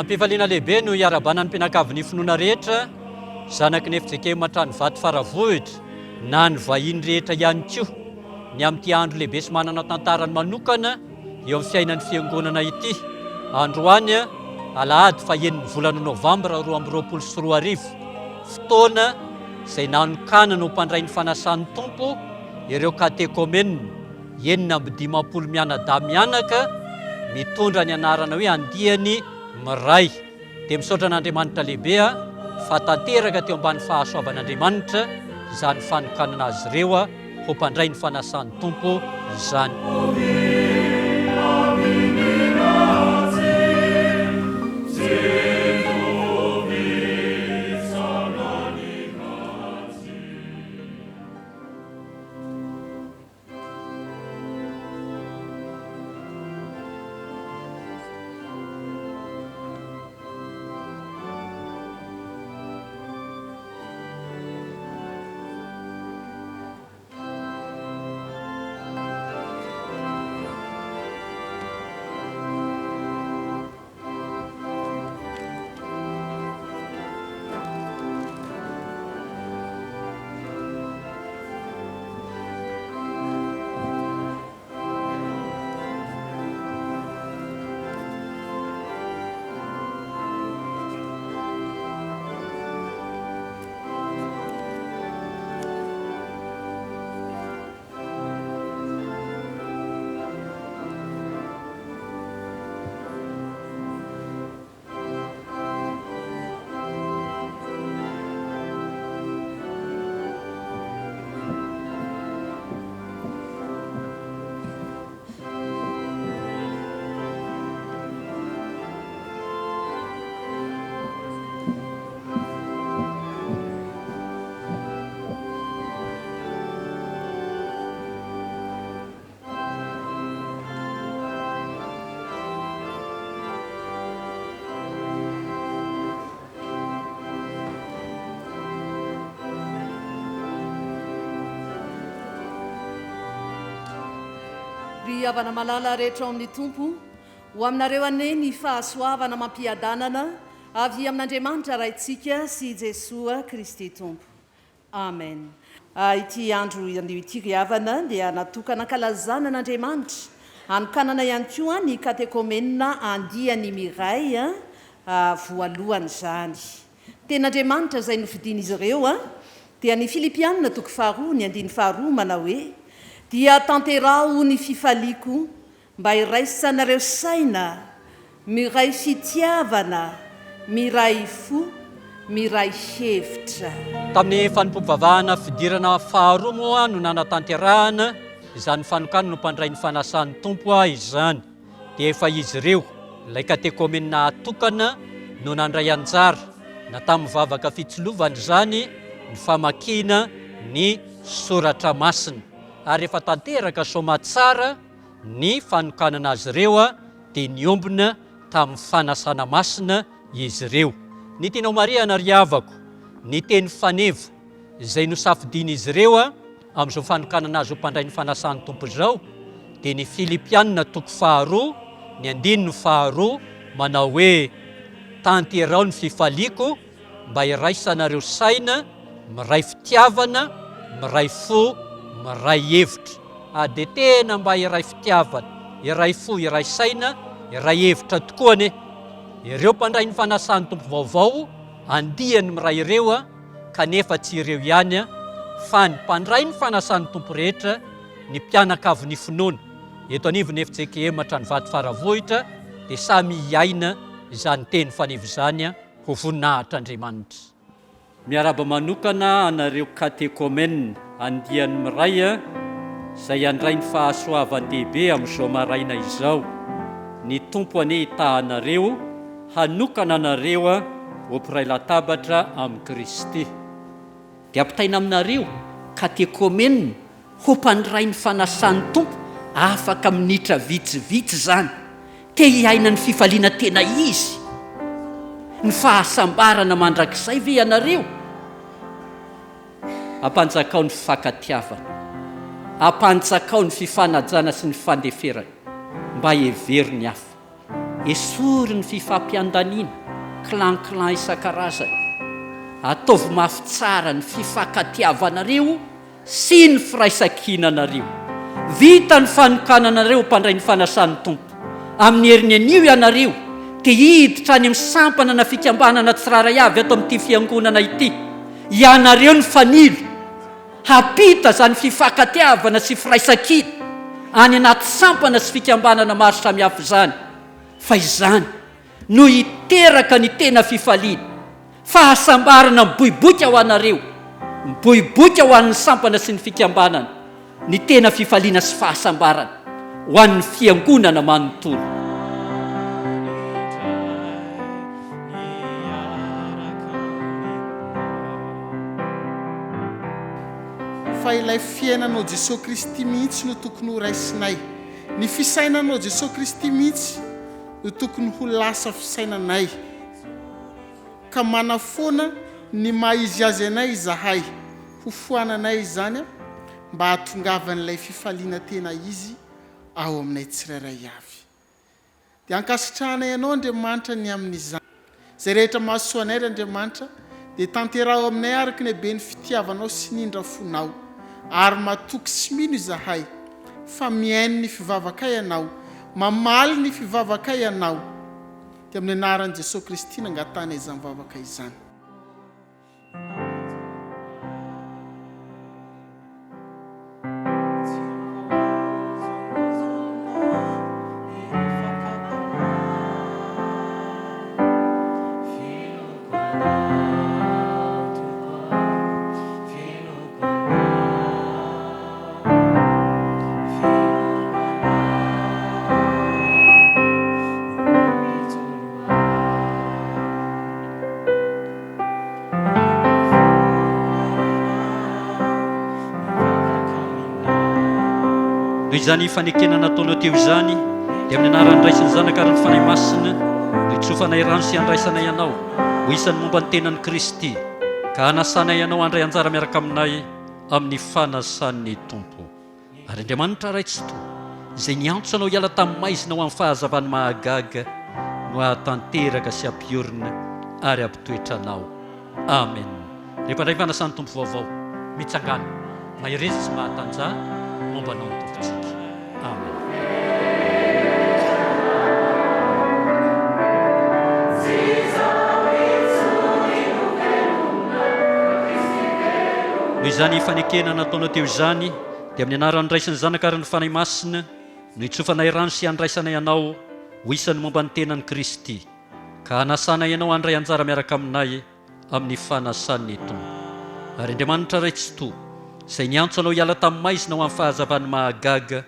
Ampifaliana lehibe no iarabana ny mpianakavin'ny finoana rehetra, zanaky ny FJKM Tranovato Faravohitra, na ny vahiny rehetra ihany koa, ny amin'ity andro lehibe sy manana tantarany manokana eo amin'ny fiainan'ny fiangonana ity. Androany Alahady fahaeniny volana Novambra 2024, fotoana izay nanokanana ho mpandray ny fanasan'ny tompo ireo Katekomena enina amby 50 mianadahy-mianaka mitondra ny anarana hoe andiany Miray. Dia misaotra an'Andriamanitra lehibe fa tanteraka teo ambany fahasoavan'Andriamanitra izany fanokanana azy ireo ho mpandray ny fanasan'ny tompo izany. Ry havana malala rehetra ao amin'ny tompo, ho aminareo ane ny fahasoavana mampiadanana avy amin'Andriamanitra raintsika sy Jesosy Kristy tompo. Amen. Ity andro ity ry havana dia natokana kalazana an'Andriamanitra, anokanana ihany koa ny Katekomena andiany Miray voalohany izany. Ten'Andriamanitra izay nofidian'izy ireo dia ny Filipianina 4:2 manao hoe: dia tanterao ny fifaliako mba iraisanareo saina, miray fitiavana, miray fo, miray hevitra. Tamin'ny fanompoam-bavahana fidirana faharoa moa no nanatanterahana izany fanokanana no mpandray ny fanasan'ny tompo izany. Dia efa izy ireo ilay Katekomena atokana no nandray anjara na tamin'ny vavaka fitsolovana izany ny famakina ny soratra masina. Ary efa tanteraka soma tsara ny fanokanana azy ireo dia niombona tamin'ny fanasana masina izy ireo. Ny tinao Maria nariavako, ny teny fanevo izay nosafidian'izy ireo amin'izao fanokanana azy ho mpandray ny fanasan'ny tompo izao dia ny Filipianina 2:2, ny 2:2 manao hoe: tanterao ny fifaliako mba iraisanareo saina, miray fitiavana, miray fo, miray hevitra. Dia tena mba iray fitiavana, iray fo, iray saina, iray hevitra tokoa ane. Ireo mpandray ny fanasan'ny tompo vaovao andiany Miray ireo kanefa tsy ireo ihany fa ny mpandray ny fanasan'ny tompo rehetra, ny mpianakavin'ny finoana eto anivon'ny FJKM Tranovato Faravohitra dia samy hiaina izany teny fanevo izany ho voninahitr'Andriamanitra. Miaraba manokana anareo Katekomena andiany Miray izay andray ny fahasoavan-dehibe amin'izao maraina izao. Ny tompo ane hitahanareo, hanokana anareo ho mpiray latabatra amin'ny Kristy. Dia ampitaina aminareo Katekomena ho mpandray ny fanasan'ny tompo, afaka minitra vitsivitsy izany, te hiaina ny fifaliana tena izy, ny fahasambarana mandrakizay ve ianareo? Ampanjakao ny fakatiavana, ampanjakao ny fifanajana sy ny fandeferana mba heveriny hafa. esory ny fifampiandaniana clan isan-karazany, ataovy mafy tsara ny fifankatiavanareo sy ny firaisan-kinanareo. Vita ny fanokananareo mpandray ny fanasan'ny tompo. Amin'ny heriny anio ianareo te hiditra any amin'ny sampana na fikambanana tsiraray avy ato amin'ity fiangonana ity. Ianareo ny fanilo hapita zany fifankatiavana sy firaisan-kina any anaty sampana sy fikambanana maro samihafa zany. Fa izany no hiteraka ny tena fifaliana, fahasambarana miboiboika ho anareo, miboiboika ho an'ny sampana sy ny fikambanana, ny tena fifaliana sy fahasambarana ho an'ny fiangonana manontolo. Fa ilay fiainanao Jesosy Kristy mihitsy no tokony ho raisinay. Ny fisainanao Jesosy Kristy mihitsy no tokony ho lasa fisainanay. Ka manafoana ny maizy azy anay zahay ho foananay izany mba hahatongavan'ilay fifaliana tena izy ao aminay tsirairay avy. Dia ankasitrahanay ianao Andriamanitra ny amin'izany. Zay rehetra mahasoa anay Andriamanitra dia tanterao aminay araka ny be ny fitiavanao sy ny indrafonao, ary matoky sy mino izahay fa miaino ny fivavaka ianao, mamaly ny fivavaka ianao. Dia amin'ny anaran'i Jesosy Kristy nangatana izany vavaka izany. Izany fanekena nataonao teo izany dia amin'ny anaran'ny Ray sy ny Zanaka ary ny Fanahy Masina no itsofanay rano sy andraisanay ianao ho isan'ny momba ny tenan'i Kristy, ka hanasanay ianao handray anjara miaraka aminay amin'ny fanasan'ny Tompo. Ary Andriamanitra ray tsy toa izay niantso anao hiala tamin'ny maizina ho amin'ny fahazavany mahagaga no hahatanteraka sy ampiorina ary ampitoetra anao. Amen. Rehefa ndray fanasan'ny Tompo vaovao mitsangana mahireza sy mahatanja momba anao ny tompontsika. Amen. Noho izany fanekena nataonao teo izany dia amin'ny anaran'ny Ray sy ny Zanaka ary ny Fanahy Masina no itsofanay rano sy handraisanay ianao ho isan'ny momba ny tenan'i Kristy, ka hanasanay ianao handray anjara miaraka aminay amin'ny fanasan'ny Tompo. Ary Andriamanitra ray tsy toa izay niantso anao hiala tamin'ny maizina ho amin'ny fahazavany mahagaga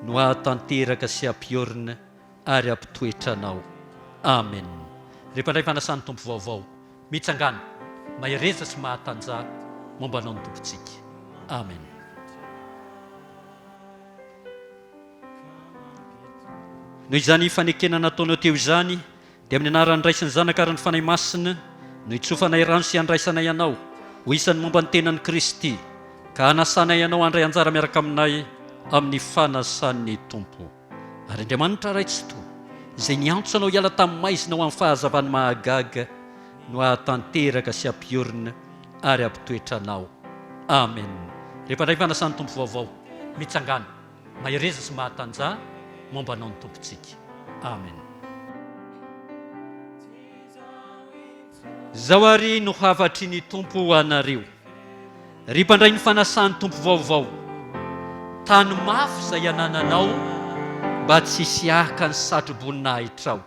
no hahatanteraka sy ampiorina ary ampitoetra anao. Amen. Rehefa ndray fanasan'ny Tompo vaovao mitsangana mahireza sy mahatanja momba anao ny tompontsika. Amen. Noho izany fanekena nataonao teo izany dia amin'ny anaran'ny Ray sy ny Zanaka ary ny Fanahy Masina no itsofanay rano sy handraisanay ianao ho isan'ny momba ny tenan'i Kristy, ka hanasanay ianao handray anjara miaraka aminay amin'ny fanasan'ny Tompo. Ary Andriamanitra ray tsy toa izay niantso anao hiala tamin'ny maizina ho amin'ny fahazavany mahagaga no hahatanteraka sy ampiorina ary ampitoetra anao. Amen. Rehefa ndray fanasan'ny Tompo vaovao mitsangana mahireza sy mahatanja momba anao ny tompontsika. Amen. Zao ary no havatry ny Tompo ho anareo. Ry mpandray ny fanasan'ny Tompo vaovao, tany mafy izay anananao mba tsy hisy ahaka ny satroboninahitra ao,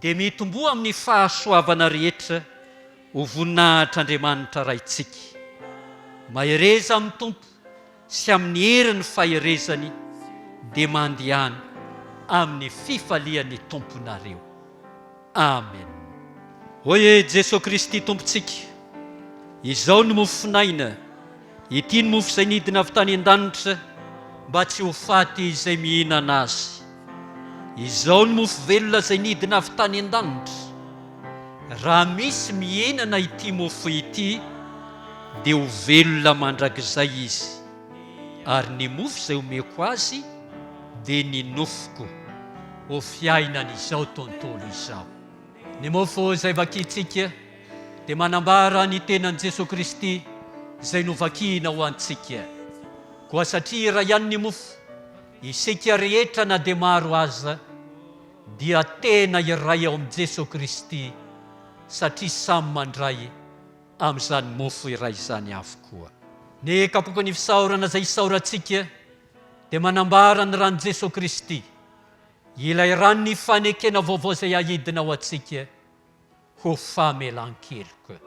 dia mitomboa amin'ny fahasoavana rehetra ho voninahitr'Andriamanitra raitsika. Mahireza amin'ny Tompo sy amin'ny herin'ny fahirezany dia mandehana amin'ny fifalian'ny Tomponareo. Amen. Oye Jesosy Kristy Tompontsika, izao no mofo finaina, ity ny mofo izay nidina avy tany an-danitra mba tsy ho faty izay mihinana azy. Izao no mofo velona izay nidina avy tany an-danitra. Raha misy mihinana ity mofo ity dia ho velona mandrakizay izy, ary ny mofo izay omeko azy dia ny nofoko ho fiainan'izao tontolo izao. Ny mofo izay vakitsika dia manambara ny tenan' Jesosy Kristy izay novakina ho antsika. Koa satria raha ihany ny mofo, isika rehetra na dia maro aza dia tena iray ao amin'i Jesosy Kristy satria samy mandray amin'izany mofo iray izany avokoa. Ny kapokany fisaorana izay isaorantsika dia manambara ny ran'i Jesosy Kristy, ilay ranony fanekena vaovao izay ahidina ao antsika ho famelan-keloka.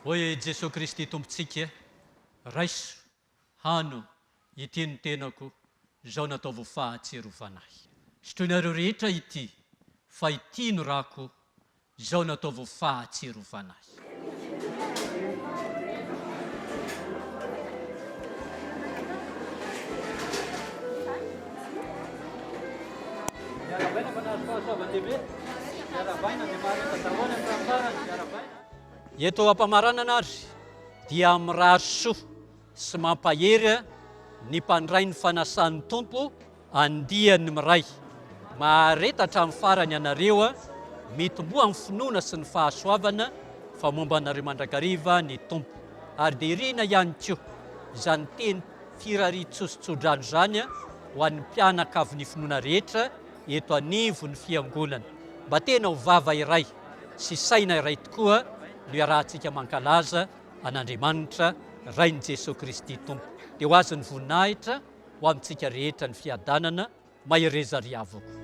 Hoy Jesosy Kristy tompontsika, raiso, hano, ity ny tenako, izao nataova fahatserovanay. Sotroinareo rehetra ity, fa ity no rako, izao nataova fahatserovanay. Eto ampamaranana ary dia mirahasoa sy mampahery ny mpandray ny fanasan'ny tompo andiany Miray. Maharetatra amin'ny farany ianareo mitomboa amin'ny finoana sy ny fahasoavana fa momba anareo mandrakariva ny tompo. Ary dia irina ihany koa izany teny firarian-tsosotsodrano izany ho an'ny mpianakavy ny finoana rehetra eto anivo ny fiangonana. Mba tena ho vava iray sy saina iray tokoa no iarahantsika mankalaza an'Andriamanitra rain'i Jesosy Kristy tompo. Dia ho azy ny voninahitra ho amintsika rehetra ny fiadanana mahereza ry avoko.